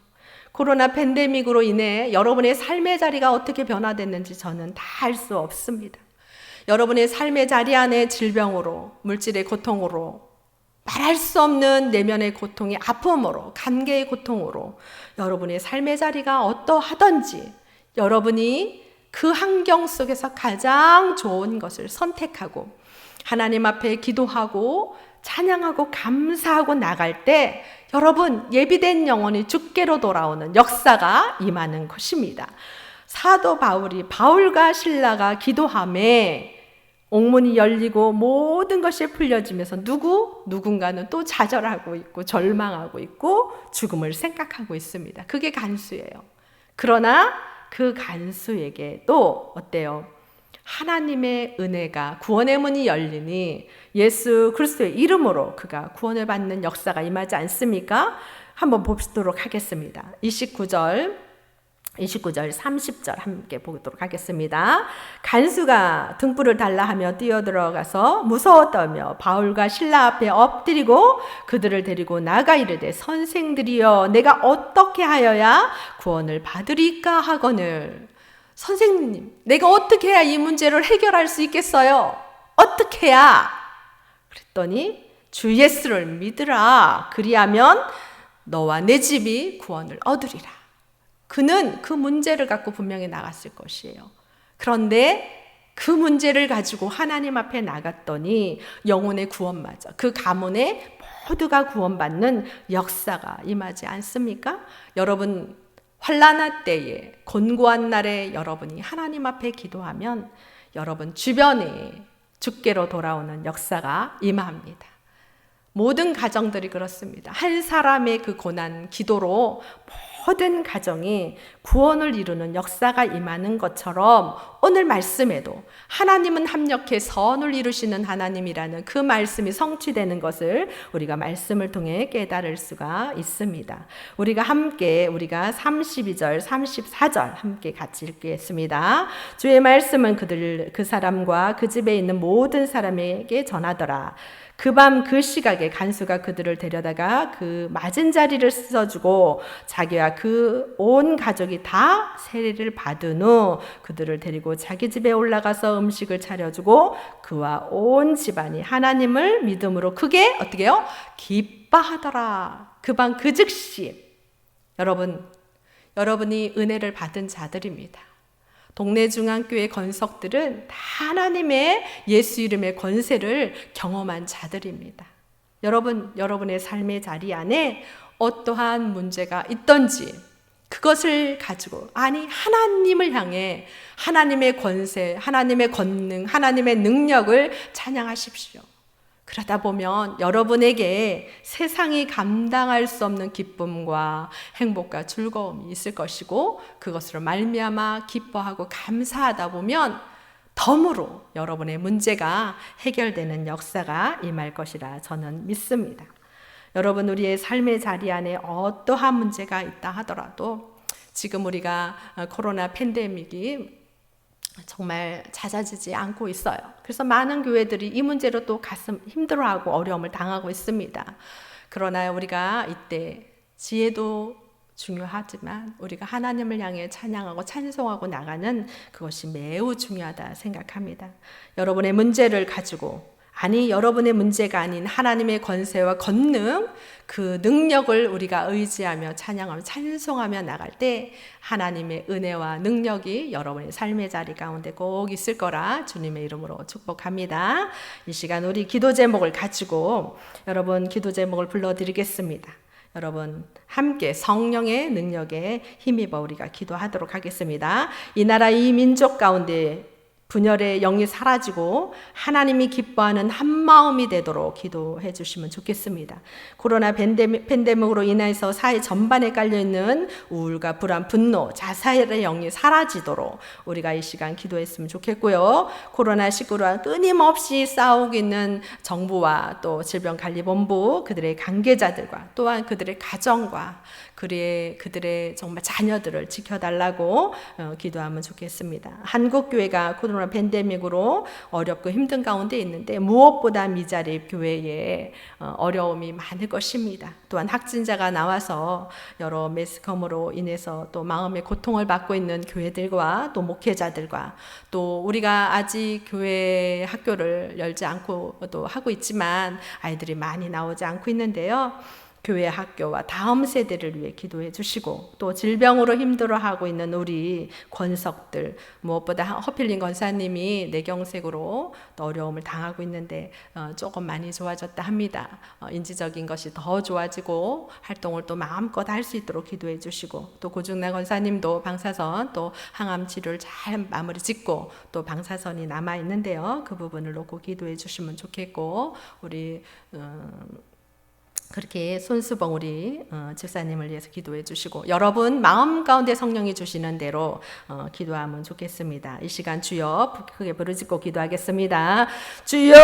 코로나 팬데믹으로 인해 여러분의 삶의 자리가 어떻게 변화됐는지 저는 다 알 수 없습니다. 여러분의 삶의 자리 안에 질병으로, 물질의 고통으로, 말할 수 없는 내면의 고통의 아픔으로, 관계의 고통으로 여러분의 삶의 자리가 어떠하든지 여러분이 그 환경 속에서 가장 좋은 것을 선택하고 하나님 앞에 기도하고 찬양하고 감사하고 나갈 때 여러분, 예비된 영혼이 주께로 돌아오는 역사가 임하는 것입니다. 사도 바울과 실라가 기도함에 옥문이 열리고 모든 것이 풀려지면서 누군가는 또 좌절하고 있고 절망하고 있고 죽음을 생각하고 있습니다. 그게 간수예요. 그러나 그 간수에게 또 어때요? 하나님의 은혜가 구원의 문이 열리니 예수 그리스도의 이름으로 그가 구원을 받는 역사가 임하지 않습니까? 한번 보도록 하겠습니다. 29절 30절 함께 보도록 하겠습니다. 간수가 등불을 달라 하며 뛰어들어가서 무서워 떨며 바울과 실라 앞에 엎드리고 그들을 데리고 나가 이르되 선생들이여 내가 어떻게 하여야 구원을 받으리까 하거늘. 선생님, 내가 어떻게 해야 이 문제를 해결할 수 있겠어요? 어떻게 해야? 그랬더니 주 예수를 믿으라. 그리하면 너와 내 집이 구원을 얻으리라. 그는 그 문제를 갖고 분명히 나갔을 것이에요. 그런데 그 문제를 가지고 하나님 앞에 나갔더니 영혼의 구원마저 그 가문에 모두가 구원받는 역사가 임하지 않습니까? 여러분, 환난할 때에 곤고한 날에 여러분이 하나님 앞에 기도하면 여러분 주변에 주께로 돌아오는 역사가 임합니다. 모든 가정들이 그렇습니다. 한 사람의 그 고난 기도로 모든 가정이 구원을 이루는 역사가 임하는 것처럼 오늘 말씀에도 하나님은 합력해 선을 이루시는 하나님이라는 그 말씀이 성취되는 것을 우리가 말씀을 통해 깨달을 수가 있습니다. 우리가 32절, 34절 함께 같이 읽겠습니다. 주의 말씀은 그 사람과 그 집에 있는 모든 사람에게 전하더라. 그 밤 그 시각에 간수가 그들을 데려다가 그 맞은 자리를 씻어주고 자기와 그 온 가족이 다 세례를 받은 후 그들을 데리고 자기 집에 올라가서 음식을 차려주고 그와 온 집안이 하나님을 믿음으로 크게 어떻게 해요? 기뻐하더라. 그 밤 그 즉시. 여러분이 은혜를 받은 자들입니다. 동네 중앙교회 건석들은 다 하나님의 예수 이름의 권세를 경험한 자들입니다. 여러분의 삶의 자리 안에 어떠한 문제가 있던지 그것을 가지고 하나님을 향해 하나님의 권세, 하나님의 권능, 하나님의 능력을 찬양하십시오. 그러다 보면 여러분에게 세상이 감당할 수 없는 기쁨과 행복과 즐거움이 있을 것이고 그것으로 말미암아 기뻐하고 감사하다 보면 덤으로 여러분의 문제가 해결되는 역사가 임할 것이라 저는 믿습니다. 여러분, 우리의 삶의 자리 안에 어떠한 문제가 있다 하더라도 지금 우리가 코로나 팬데믹이 정말 잦아지지 않고 있어요. 그래서 많은 교회들이 이 문제로 또 가슴 힘들어하고 어려움을 당하고 있습니다. 그러나 우리가 이때 지혜도 중요하지만 우리가 하나님을 향해 찬양하고 찬송하고 나가는 그것이 매우 중요하다 생각합니다. 여러분의 문제를 가지고 여러분의 문제가 아닌 하나님의 권세와 권능, 그 능력을 우리가 의지하며 찬양하며 찬송하며 나갈 때 하나님의 은혜와 능력이 여러분의 삶의 자리 가운데 꼭 있을 거라 주님의 이름으로 축복합니다. 이 시간 우리 기도 제목을 가지고 여러분 기도 제목을 불러드리겠습니다. 여러분 함께 성령의 능력에 힘입어 우리가 기도하도록 하겠습니다. 이 나라 이 민족 가운데 분열의 영이 사라지고 하나님이 기뻐하는 한 마음이 되도록 기도해 주시면 좋겠습니다. 코로나 팬데믹으로 인해서 사회 전반에 깔려있는 우울과 불안, 분노, 자살의 영이 사라지도록 우리가 이 시간 기도했으면 좋겠고요. 코로나19로 끊임없이 싸우고 있는 정부와 또 질병관리본부, 그들의 관계자들과 또한 그들의 가정과 그들의 정말 자녀들을 지켜달라고 기도하면 좋겠습니다. 한국교회가 코로나 팬데믹으로 어렵고 힘든 가운데 있는데 무엇보다 미자립 교회에 어려움이 많을 것입니다. 또한 확진자가 나와서 여러 매스컴으로 인해서 또 마음의 고통을 받고 있는 교회들과 또 목회자들과 또 우리가 아직 교회 학교를 열지 않고 또 하고 있지만 아이들이 많이 나오지 않고 있는데요. 교회 학교와 다음 세대를 위해 기도해 주시고 또 질병으로 힘들어하고 있는 우리 권석들, 무엇보다 허필린 권사님이 뇌경색으로 또 어려움을 당하고 있는데 조금 많이 좋아졌다 합니다. 인지적인 것이 더 좋아지고 활동을 또 마음껏 할 수 있도록 기도해 주시고 또 고중남 권사님도 방사선 또 항암 치료를 잘 마무리 짓고 또 방사선이 남아 있는데요. 그 부분을 놓고 기도해 주시면 좋겠고 우리 그렇게 손수봉 우리 집사님을 위해서 기도해 주시고 여러분 마음 가운데 성령이 주시는 대로 기도하면 좋겠습니다. 이 시간 주여 크게 부르짖고 기도하겠습니다. 주여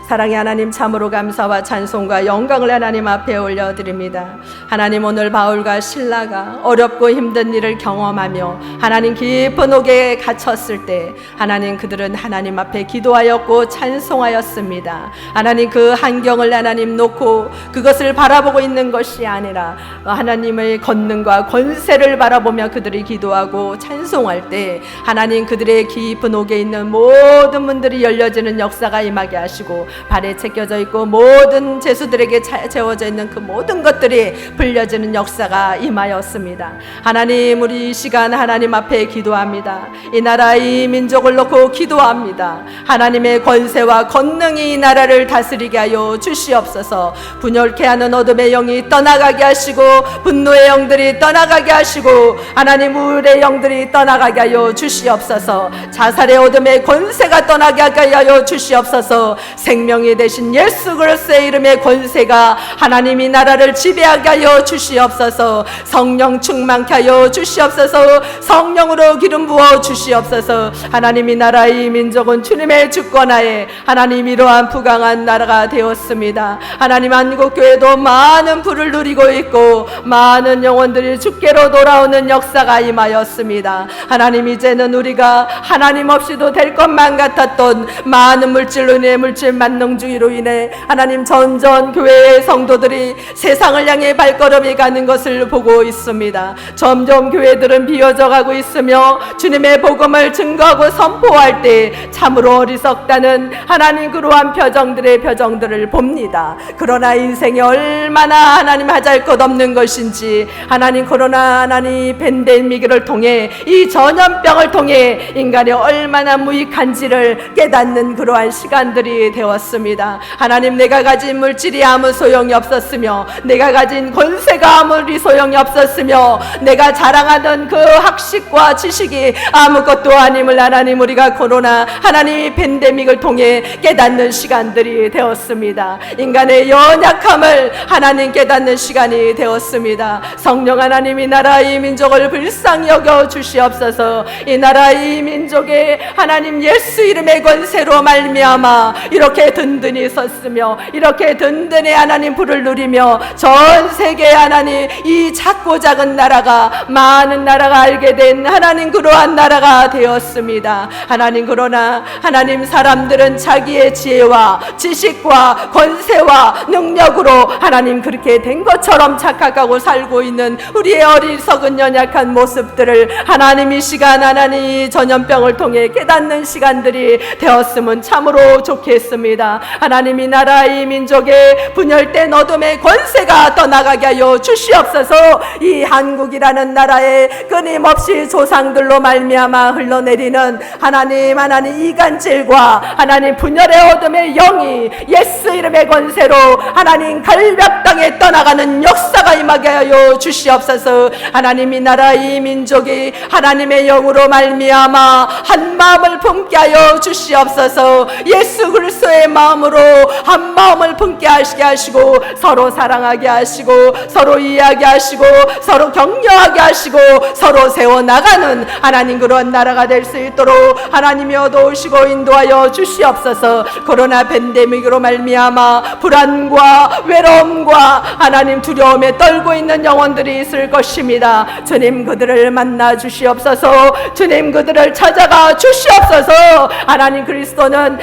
사랑의 하나님, 참으로 감사와 찬송과 영광을 하나님 앞에 올려드립니다. 하나님, 오늘 바울과 실라가 어렵고 힘든 일을 경험하며 하나님 깊은 옥에 갇혔을 때 하나님 그들은 하나님 앞에 기도하였고 찬송하였습니다. 하나님 그 환경을 하나님 놓고 그것을 바라보고 있는 것이 아니라 하나님의 권능과 권세를 바라보며 그들이 기도하고 찬송할 때 하나님 그들의 깊은 옥에 있는 모든 문들이 열려지는 역사가 임하게 하시고 발에 채껴져 있고 모든 죄수들에게 채워져 있는 그 모든 것들이 풀려지는 역사가 임하였습니다. 하나님, 우리 이 시간 하나님 앞에 기도합니다. 이 나라 이 민족을 놓고 기도합니다. 하나님의 권세와 권능이 이 나라를 다스리게 하여 주시옵소서. 분열케 하는 어둠의 영이 떠나가게 하시고 분노의 영들이 떠나가게 하시고 하나님 우울의 영들이 떠나가게 하여 주시옵소서. 자살의 어둠의 권세가 떠나게 하여 주시옵소서. 생명이 되신 예수 그리스도의 이름의 권세가 하나님 이 나라를 지배하게 하여 주시옵소서. 성령 충만케 하여 주시옵소서. 성령으로 기름 부어 주시옵소서. 하나님 이 나라 이 민족은 주님의 주권하에 하나님 이러한 부강한 나라가 되었습니다. 하나님 한국교회도 많은 불을 누리고 있고 많은 영혼들이 주께로 돌아오는 역사가 임하였습니다. 하나님 이제는 우리가 하나님 없이도 될 것만 같았던 많은 물질로 인해 물질 만능주의로 인해 하나님 점점 교회의 성도들이 세상을 향해 발걸음이 가는 것을 보고 있습니다. 점점 교회들은 비어져 가고 있으며 주님의 복음을 증거하고 선포할 때 참으로 어리석다는 하나님 그러한 표정들을 봅니다. 그러나 인생이 얼마나 하나님 하잘 것 없는 것인지 하나님 코로나 하나님 팬데믹을 통해 이 전염병을 통해 인간이 얼마나 무익한지를 깨닫는 그러한 시간들이 되었습니다. 하나님 내가 가진 물질이 아무 소용이 없었으며 내가 가진 권세가 아무리 소용이 없었으며 내가 자랑하던 그 학식과 지식이 아무것도 아님을 하나님 우리가 코로나 하나님 팬데믹을 통해 깨닫는 시간들이 되었습니다. 인간의 연약함을 하나님 깨닫는 시간이 되었습니다. 성령 하나님 이 나라 이 민족을 불쌍히 여겨 주시옵소서. 이 나라 이 민족의 하나님 예수 이름의 권세로 말미암아 이렇게 든든히 섰으며 이렇게 든든히 하나님 불을 누리며 전 세계 하나님 이 작고 작은 나라가 많은 나라가 알게 된 하나님 그러한 나라가 되었습니다. 하나님 그러나 하나님 사람들은 자기의 지혜와 지식과 권세와 능력으로 하나님 그렇게 된 것처럼 착각하고 살고 있는 우리의 어리석은 연약한 모습들을 하나님 이 시간 하나님 이 전염병을 통해 깨닫는 시간들이 되었으면 참으로 좋겠습니다. 하나님 이 나라 이 민족의 분열된 어둠의 권세가 떠나가게 하여 주시옵소서. 이 한국이라는 나라에 끊임없이 조상들로 말미암아 흘러내리는 하나님 이간질과 하나님 분열의 어둠의 영이 예수 이름의 권세로 하나님 갈벽 땅에 떠나가는 역사가 임하게 하여 주시옵소서. 하나님 이 나라 이 민족이 하나님의 영으로 말미암아 한 마음을 품게 하여 주시옵소서. 예수 그리스도의 마음으로 한 마음을 품게 하시게 하시고 서로 사랑하게 하시고 서로 이해하게 하시고 서로 격려하게 하시고 서로 세워나가는 하나님 그런 나라가 될 수 있도록 하나님이 얻어오시고 인도하여 주시옵소서. 코로나 팬데믹으로 말미암아 불안과 외로움과 하나님 두려움에 떨고 있는 영혼들이 있을 것입니다. 주님 그들을 만나 주시옵소서. 주님 그들을 찾아가 주시옵소서. 하나님 그리스도는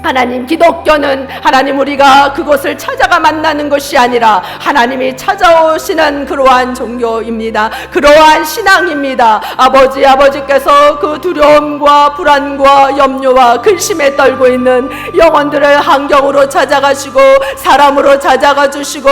하나님 기독교는 하나님 우리가 그곳을 찾아가 만나는 것이 아니라 하나님이 찾아오시는 그러한 종교입니다. 그러한 신앙입니다. 아버지께서 그 두려움과 불안과 염려와 근심에 떨고 있는 영혼들을 환경으로 찾아가시고 사람으로 찾아가 주시고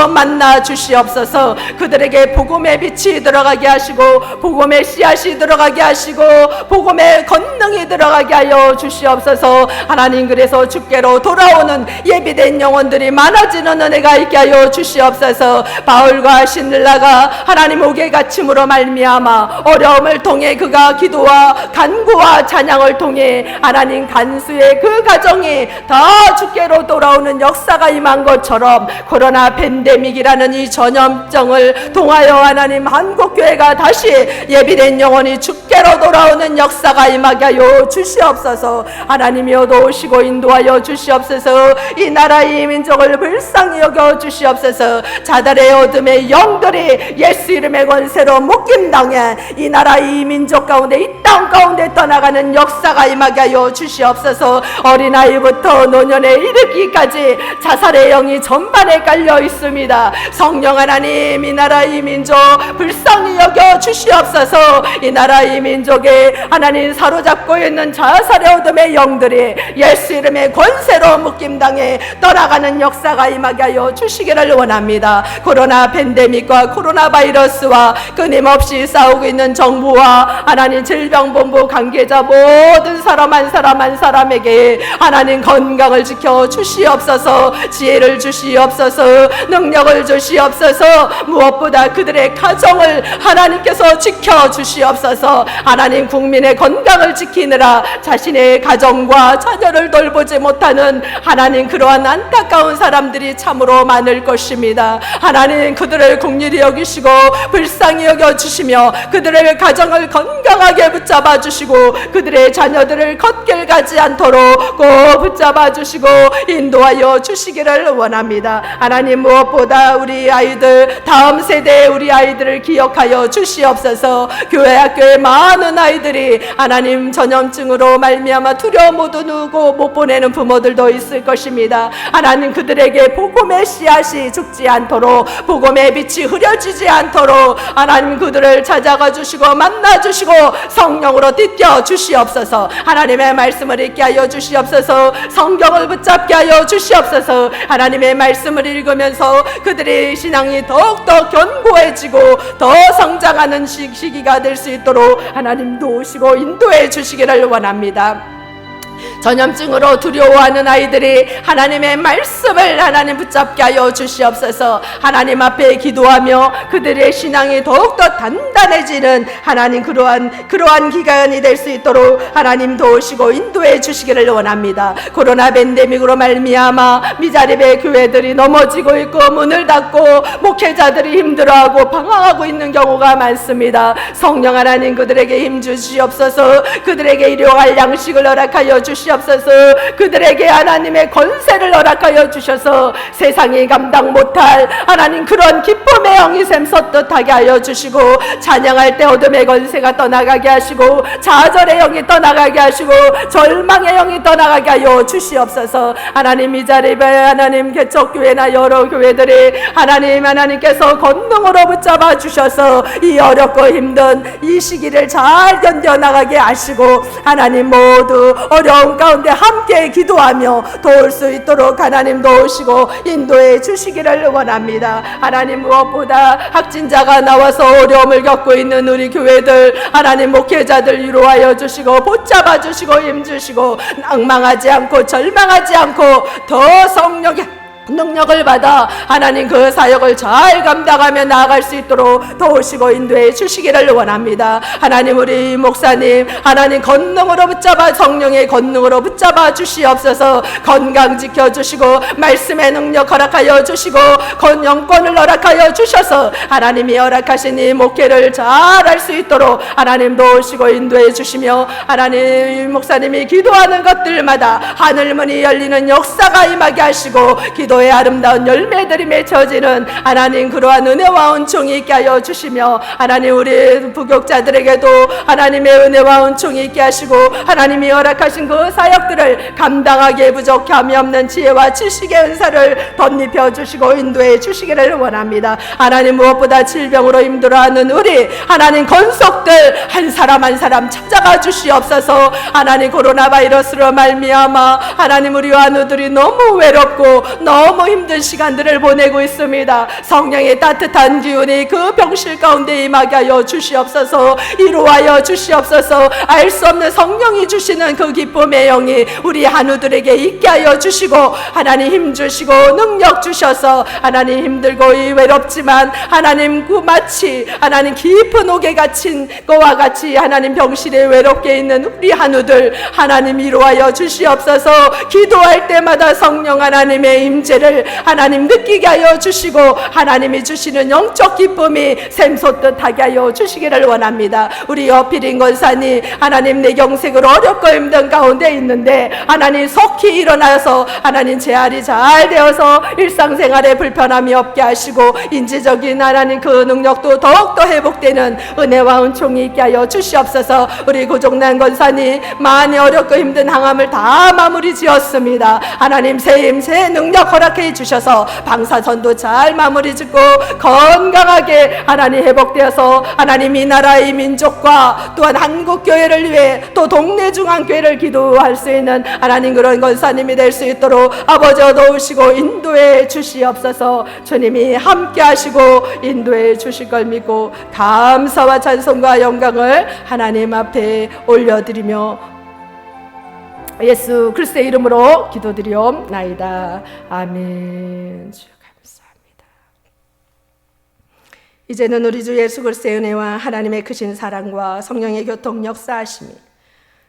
만나 주시옵소서. 그들에게 복음의 빛이 들어가게 하시고 복음의 씨앗이 들어가게 하시고 복음의 권능이 들어가게 하여 주시옵소서. 하나님 그래서 주께로 돌아오는 예비된 영혼들이 많아지는 은혜가 있게 하여 주시옵소서. 바울과 신들라가 하나님 옥에 갇힘으로 말미암아 어려움을 통해 그가 기도와 간구와 찬양을 통해 하나님 간수의 그 가정이 다 주께로 돌아오는 역사가 임한 것처럼 코로나 팬데믹이라는 이 전염병을 통하여 하나님 한국교회가 다시 예비된 영혼이 주께로 돌아오는 역사가 임하게 하여 주시옵소서. 하나님이 얻어오시고 인도하여 주시옵소서. 이 나라 이 민족을 불쌍히 여겨 주시옵소서. 자달의 어둠의 영들이 예수 이름의 권세로 묶임당해 이 나라 이 민족 가운데 이 땅 가운데 떠나가는 역사가 임하게 하여 주시옵소서. 어린아이부터 노년에 이르기까지 자살의 영이 전반에 깔려 있습니다. 성령 하나님 이 나라 이 민족 불쌍히 여겨 주시옵소서. 이 나라 이 민족에 하나님 사로잡고 있는 자살의 어둠의 영들이 예수 이름의 권세로 묶임당해 떠나가는 역사가 임하게 하여 주시기를 원합니다. 코로나 팬데믹과 코로나 바이러스와 끊임없이 싸우고 있는 정부와 하나님 질병본부 관계자 모든 사람 한 사람에게 하나님 건강을 지켜 주시옵소서. 지혜를 주시옵소서. 능력을 주시옵소서. 무엇보다 그들의 가정을 하나님께서 지켜 주시옵소서. 하나님 국민의 건강을 지키느라 자신의 가정과 부모와 자녀를 돌보지 못하는 하나님 그러한 안타까운 사람들이 참으로 많을 것입니다. 하나님 그들을 긍휼히 여기시고 불쌍히 여겨주시며 그들의 가정을 건강하게 붙잡아 주시고 그들의 자녀들을 걷길 가지 않도록 꼭 붙잡아 주시고 인도하여 주시기를 원합니다. 하나님 무엇보다 우리 아이들 다음 세대의 우리 아이들을 기억하여 주시옵소서. 교회 학교에 많은 아이들이 하나님 전염증으로 말미암아 두려워 못 오고 못 보내는 부모들도 있을 것입니다. 하나님 그들에게 복음의 씨앗이 죽지 않도록 복음의 빛이 흐려지지 않도록 하나님 그들을 찾아가 주시고 만나 주시고 성령으로 띠겨 주시옵소서. 하나님의 말씀을 읽게 하여 주시옵소서. 성경을 붙잡게 하여 주시옵소서. 하나님의 말씀을 읽으면서 그들의 신앙이 더욱더 견고해지고 더 성장하는 시기가 될 수 있도록 하나님 도우시고 인도해 주시기를 원합니다. 전염증으로 두려워하는 아이들이 하나님의 말씀을 하나님 붙잡게 하여 주시옵소서. 하나님 앞에 기도하며 그들의 신앙이 더욱더 단단해지는 하나님 그러한 기간이 될 수 있도록 하나님 도우시고 인도해 주시기를 원합니다. 코로나 팬데믹으로 말미암아 미자립의 교회들이 넘어지고 있고 문을 닫고 목회자들이 힘들어하고 방황하고 있는 경우가 많습니다. 성령 하나님 그들에게 힘 주시옵소서. 그들에게 일용할 양식을 허락하여 주시옵소서. 그들에게 하나님의 권세를 허락하여 주셔서 세상이 감당 못할 하나님 그런 기쁨의 영이 샘솟듯하게 하여 주시고 찬양할 때 어둠의 권세가 떠나가게 하시고 좌절의 영이 떠나가게 하시고 절망의 영이 떠나가게 하여 주시옵소서. 하나님 이 자리에 하나님 개척교회나 여러 교회들이 하나님께서 권능으로 붙잡아 주셔서 이 어렵고 힘든 이 시기를 잘 견뎌나가게 하시고 하나님 모두 어려운 가운데 함께 기도하며 도울 수 있도록 하나님 도우시고 인도해 주시기를 원합니다. 하나님 무엇보다 확진자가 나와서 어려움을 겪고 있는 우리 교회들 하나님 목회자들 위로하여 주시고 붙잡아 주시고 힘 주시고 낭망하지 않고 절망하지 않고 더 성령의 능력을 받아 하나님 그 사역을 잘 감당하며 나아갈 수 있도록 도우시고 인도해 주시기를 원합니다. 하나님 우리 목사님 하나님 권능으로 붙잡아 성령의 권능으로 붙잡아 주시옵소서. 건강 지켜주시고 말씀의 능력 허락하여 주시고 영권을 허락하여 주셔서 하나님이 허락하신 이 목회를 잘 할 수 있도록 하나님 도우시고 인도해 주시며 하나님 목사님이 기도하는 것들마다 하늘문이 열리는 역사가 임하게 하시고 기도의 아름다운 열매들이 맺혀지는 하나님 그러한 은혜와 은총이 있게 하여 주시며 하나님 우리 부교육자들에게도 하나님의 은혜와 은총이 있게 하시고 하나님이 허락하신 그 사역들을 감당하기에 부족함이 없는 지혜와 지식의 은사를 덧입혀 주시고 인도해 주시기를 원합니다. 하나님 무엇보다 질병으로 힘들어하는 우리 하나님 건속들 한 사람 한 사람 찾아가 주시옵소서. 하나님 코로나 바이러스로 말미암아 하나님 우리 환우들이 너무 외롭고 너무 힘든 시간들을 보내고 있습니다. 성령의 따뜻한 기운이 그 병실 가운데 임하게 하여 주시옵소서. 이루하여 주시옵소서. 알 수 없는 성령이 주시는 그 기쁨의 영이 우리 한우들에게 있게 하여 주시고 하나님 힘 주시고 능력 주셔서 하나님 힘들고 외롭지만 하나님 그 마치 하나님 깊은 옥에 갇힌 것과 같이 하나님 병실에 외롭게 있는 우리 한우들 하나님 이루하여 주시옵소서. 기도할 때마다 성령 하나님의 임재를 하나님 느끼게 하여 주시고 하나님이 주시는 영적 기쁨이 샘솟듯 하게 하여 주시기를 원합니다. 우리 여필인 권사님 하나님 내경색으로 어렵고 힘든 가운데 있는데 하나님 속히 일어나서 하나님 재활이 잘 되어서 일상생활에 불편함이 없게 하시고 인지적인 하나님 그 능력도 더욱더 회복되는 은혜와 은총이 있게 하여 주시옵소서. 우리 고종난 권사님 많이 어렵고 힘든 항암을 다 마무리 지었습니다. 하나님 새 능력 허락해 주셔서 방사선도 잘 마무리 짓고 건강하게 하나님 회복되어서 하나님 이 나라의 민족과 또한 한국교회를 위해 또 동네 중앙교회를 기도할 수 있는 하나님 그런 권사님이 될 수 있도록 아버지 도우시고 인도해 주시옵소서. 주님이 함께 하시고 인도해 주실 걸 믿고 감사와 찬송과 영광을 하나님 앞에 올려드리며 예수 그리스도의 이름으로 기도드리옵나이다. 아멘. 주여 감사합니다. 이제는 우리 주 예수 그리스도의 은혜와 하나님의 크신 사랑과 성령의 교통 역사하심이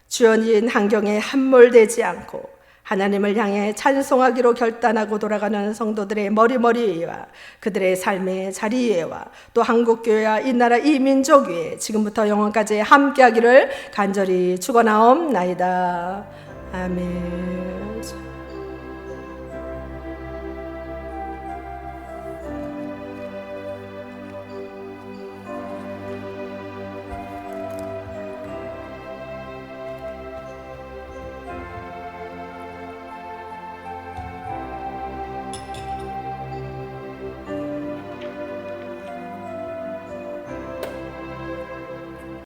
주연인 환경에 함몰되지 않고 하나님을 향해 찬송하기로 결단하고 돌아가는 성도들의 머리머리와 그들의 삶의 자리에와 또 한국교회와 이 나라 이 민족 위에 지금부터 영원까지 함께하기를 간절히 축원하옵나이다. 아멘.